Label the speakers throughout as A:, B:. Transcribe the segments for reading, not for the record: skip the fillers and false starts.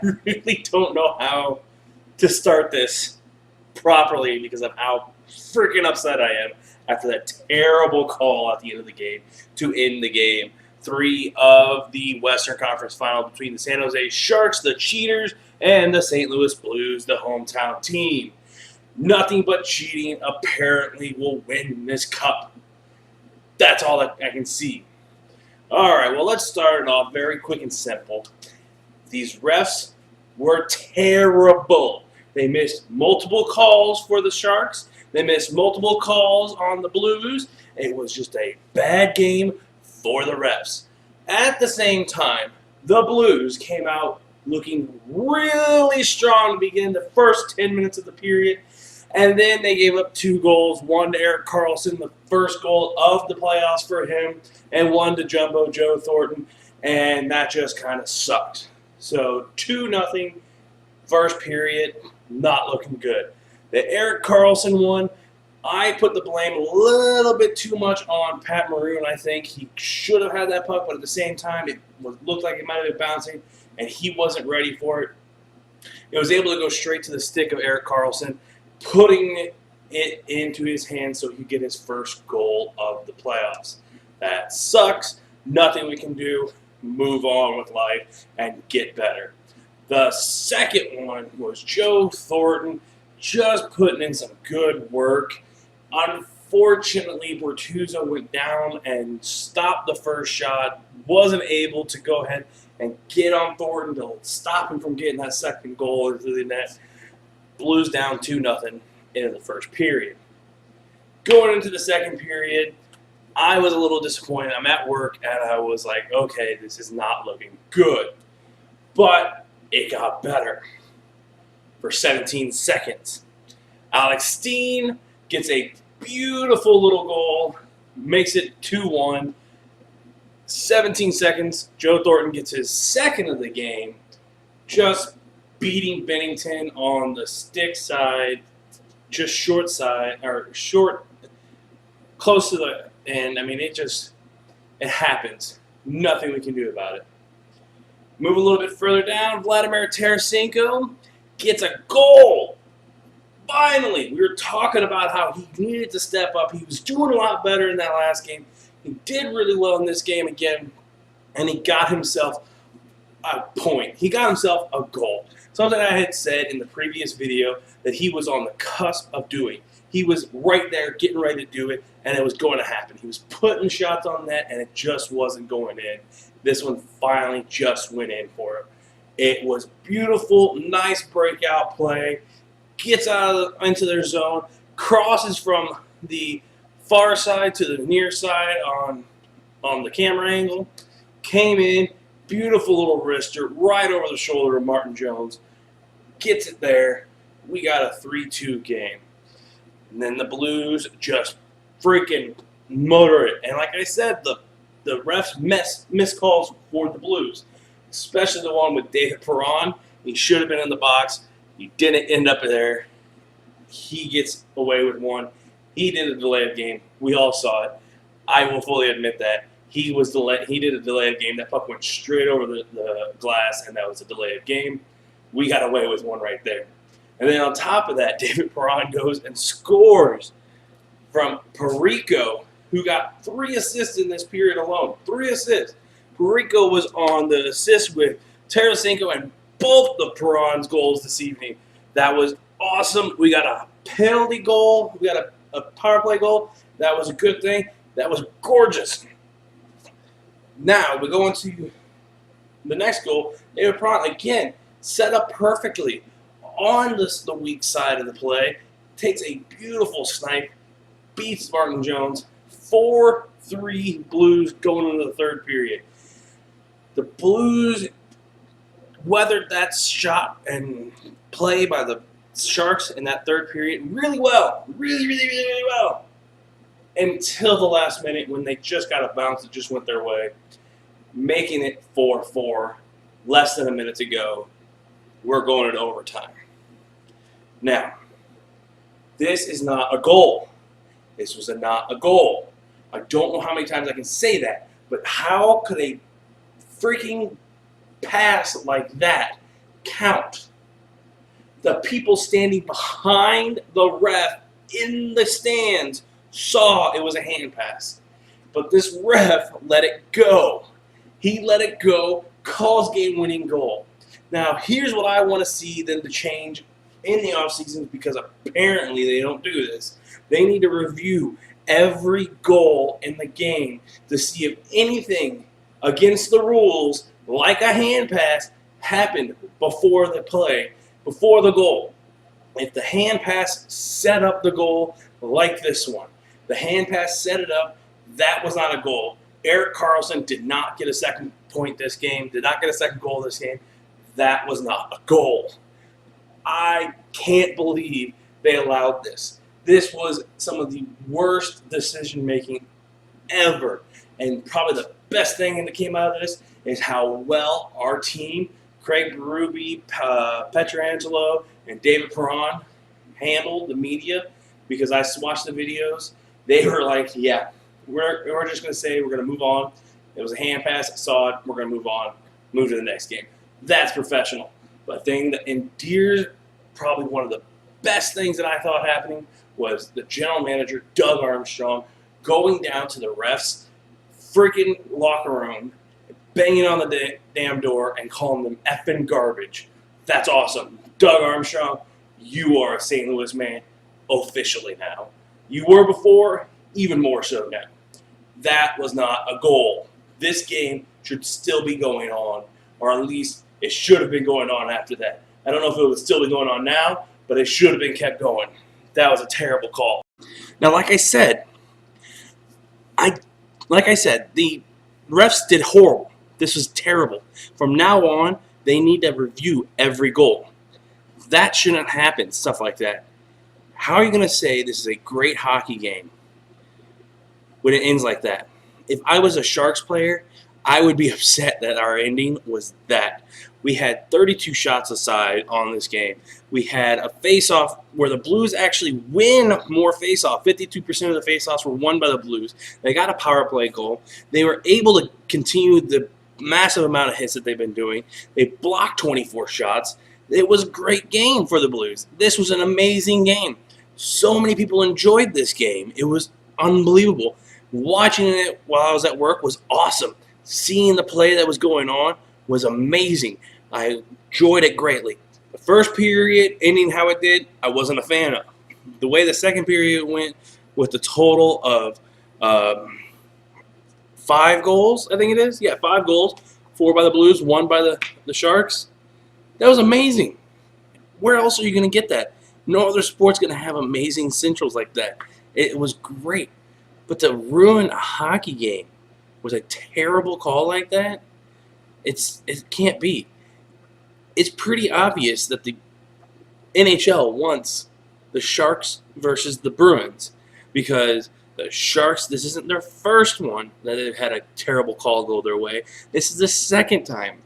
A: I really don't know how to start this properly because of how freaking upset I am after that terrible call at the end of the game to end the game 3 of the Western Conference Final between the San Jose Sharks, the Cheaters, and the St. Louis Blues, the hometown team. Nothing but cheating apparently will win this cup. That's all that I can see. All right, well, let's start it off very quick and simple. These refs were terrible. They missed multiple calls for the Sharks. They missed multiple calls on the Blues. It was just a bad game for the refs. At the same time, the Blues came out looking really strong to begin the first 10 minutes of the period. And then they gave up 2 goals, one to Erik Karlsson, the first goal of the playoffs for him, and one to Jumbo Joe Thornton, and that just kind of sucked. So 2-0, first period, not looking good. The Erik Karlsson one, I put the blame a little bit too much on Pat Maroon. I think he should have had that puck, but at the same time, it looked like it might have been bouncing, and he wasn't ready for it. It was able to go straight to the stick of Erik Karlsson, putting it into his hands so he could get his first goal of the playoffs. That sucks. Nothing we can do. Move on with life and get better. The second one was Joe Thornton just putting in some good work. Unfortunately, Bortuzzo went down and stopped the first shot. Wasn't able to go ahead and get on Thornton to stop him from getting that second goal into the net. Blues down 2-0 into the first period. Going into the second period, I was a little disappointed. I'm at work, and I was like, okay, this is not looking good. But it got better for 17 seconds. Alex Steen gets a beautiful little goal, makes it 2-1. 17 seconds, Joe Thornton gets his second of the game, just beating Bennington on the stick side, just short side, or short, close to the end. I mean, it happens. Nothing we can do about it. Move a little bit further down, Vladimir Tarasenko gets a goal. Finally, we were talking about how he needed to step up. He was doing a lot better in that last game. He did really well in this game again, and he got himself a point. He got himself a goal. Something I had said in the previous video that he was on the cusp of doing. He was right there getting ready to do it, and it was going to happen. He was putting shots on net, and it just wasn't going in. This one finally just went in for him. It was beautiful, nice breakout play. Gets out into their zone, crosses from the far side to the near side on the camera angle. Came in, beautiful little wrister, right over the shoulder of Martin Jones. Gets it there. We got a 3-2 game. And then the Blues just freaking motor it. And like I said, the refs missed calls for the Blues, especially the one with David Perron. He should have been in the box. He didn't end up there. He gets away with one. He did a delay of game. We all saw it. I will fully admit that. He did a delay of game. That puck went straight over the glass, and that was a delay of game. We got away with one right there. And then on top of that, David Perron goes and scores from Perico, who got 3 assists in this period alone. 3 assists. Perico was on the assist with Tarasenko and both the Perron's goals this evening. That was awesome. We got a penalty goal. We got a power play goal. That was a good thing. That was gorgeous. Now, we go into the next goal. David Perron, again, set up perfectly on the weak side of the play. Takes a beautiful snipe. Beats Martin Jones. 4-3 Blues going into the third period. The Blues weathered that shot and play by the Sharks in that third period really well. Really, really, really, really well. Until the last minute when they just got a bounce that just went their way. Making it 4-4. Less than a minute to go. We're going into overtime. Now, this is not a goal. This was not a goal. I don't know how many times I can say that, but how could a freaking pass like that count. The people standing behind the ref in the stands saw it was a hand pass. But this ref let it go. He let it go, calls game-winning goal. Now, here's what I want to see them to change in the offseason, because apparently they don't do this. They need to review every goal in the game to see if anything against the rules, like a hand pass, happened before the play, before the goal. If the hand pass set up the goal like this one, the hand pass set it up, that was not a goal. Erik Karlsson did not get a second point this game, did not get a second goal this game. That was not a goal. I can't believe they allowed this. This was some of the worst decision-making ever. And probably the best thing that came out of this is how well our team, Craig Berube, Pietrangelo, and David Perron, handled the media, because I watched the videos. They were like, yeah, we're just going to say we're going to move on. It was a hand pass. I saw it. We're going to move on. Move to the next game. That's professional. But the thing that endears probably one of the best things that I thought happening was the general manager, Doug Armstrong, going down to the refs' freaking locker room, banging on the damn door and calling them effing garbage. That's awesome. Doug Armstrong, you are a St. Louis man officially now. You were before, even more so now. That was not a goal. This game should still be going on, or at least it should have been going on after that. I don't know if it would still be going on now, but it should have been kept going. That was a terrible call. Now, like I said, the refs did horrible. This was terrible. From now on, they need to review every goal. That shouldn't happen, stuff like that. How are you going to say this is a great hockey game when it ends like that? If I was a Sharks player, I would be upset that our ending was that. We had 32 shots aside on this game. We had a face-off where the Blues actually win more face-off. 52% of the face-offs were won by the Blues. They got a power play goal. They were able to continue the massive amount of hits that they've been doing. They blocked 24 shots. It was a great game for the Blues. This was an amazing game. So many people enjoyed this game. It was unbelievable. Watching it while I was at work was awesome. Seeing the play that was going on was amazing. I enjoyed it greatly. The first period ending how it did, I wasn't a fan of. The way the second period went with the total of 5 goals, I think it is. Yeah, 5 goals. 4 by the Blues, 1 by the Sharks. That was amazing. Where else are you going to get that? No other sport's going to have amazing centrals like that. It was great. But to ruin a hockey game with a terrible call like that, it can't be. It's pretty obvious that the NHL wants the Sharks versus the Bruins, because the Sharks, this isn't their first one that they've had a terrible call go their way. This is the second time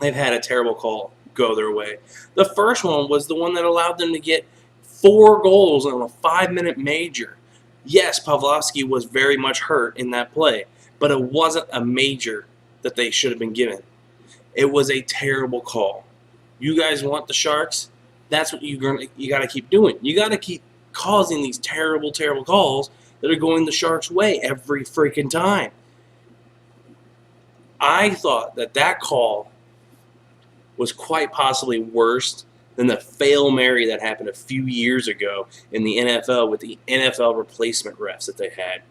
A: they've had a terrible call go their way. The first one was the one that allowed them to get 4 goals on a 5-minute major. Yes, Pavlovsky was very much hurt in that play, but it wasn't a major that they should have been given. It was a terrible call. You guys want the Sharks? That's what you got to keep doing. You got to keep causing these terrible, terrible calls that are going the Sharks' way every freaking time. I thought that call was quite possibly worse than the Fail Mary that happened a few years ago in the NFL with the NFL replacement refs that they had.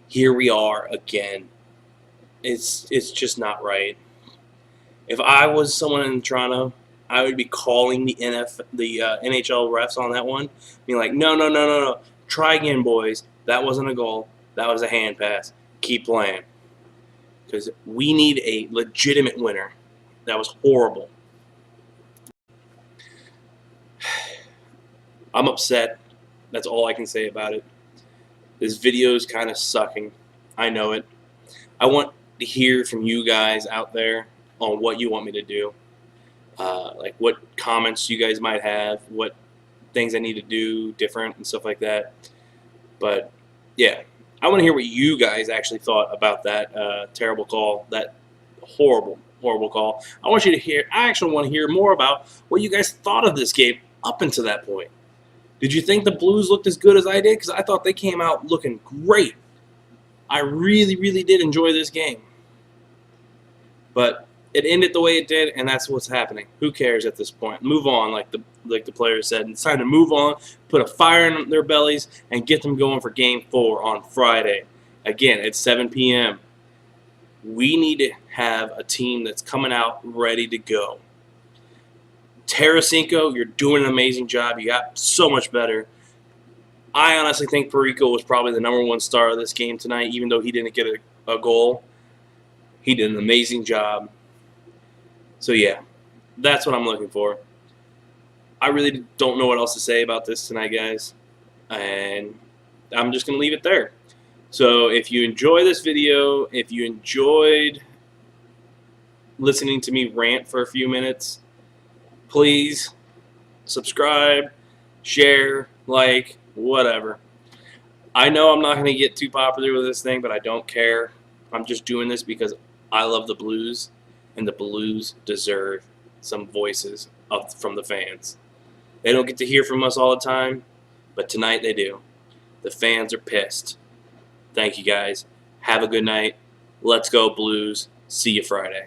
A: Here we are again. It's just not right. If I was someone in Toronto, I would be calling the NHL refs on that one, being like, no. Try again, boys. That wasn't a goal. That was a hand pass. Keep playing. Because we need a legitimate winner. That was horrible. I'm upset. That's all I can say about it. This video is kind of sucking. I know it. I want to hear from you guys out there on what you want me to do. Like what comments you guys might have, what things I need to do different and stuff like that. But yeah, I want to hear what you guys actually thought about that terrible call, that horrible horrible call. I want you to hear. I actually want to hear more about what you guys thought of this game up until that point. Did you think the Blues looked as good as I did? Because I thought they came out looking great. I really, really did enjoy this game. But it ended the way it did, and that's what's happening. Who cares at this point? Move on, like the players said. It's time to move on, put a fire in their bellies, and get them going for Game 4 on Friday. Again, it's 7 p.m. We need to have a team that's coming out ready to go. Tarasenko, you're doing an amazing job. You got so much better. I honestly think Perico was probably the #1 star of this game tonight, even though he didn't get a goal. He did an amazing job. So, yeah, that's what I'm looking for. I really don't know what else to say about this tonight, guys. And I'm just going to leave it there. So if you enjoy this video, if you enjoyed listening to me rant for a few minutes, please subscribe, share, like, whatever. I know I'm not going to get too popular with this thing, but I don't care. I'm just doing this because I love the Blues, and the Blues deserve some voices from the fans. They don't get to hear from us all the time, but tonight they do. The fans are pissed. Thank you, guys. Have a good night. Let's go, Blues. See you Friday.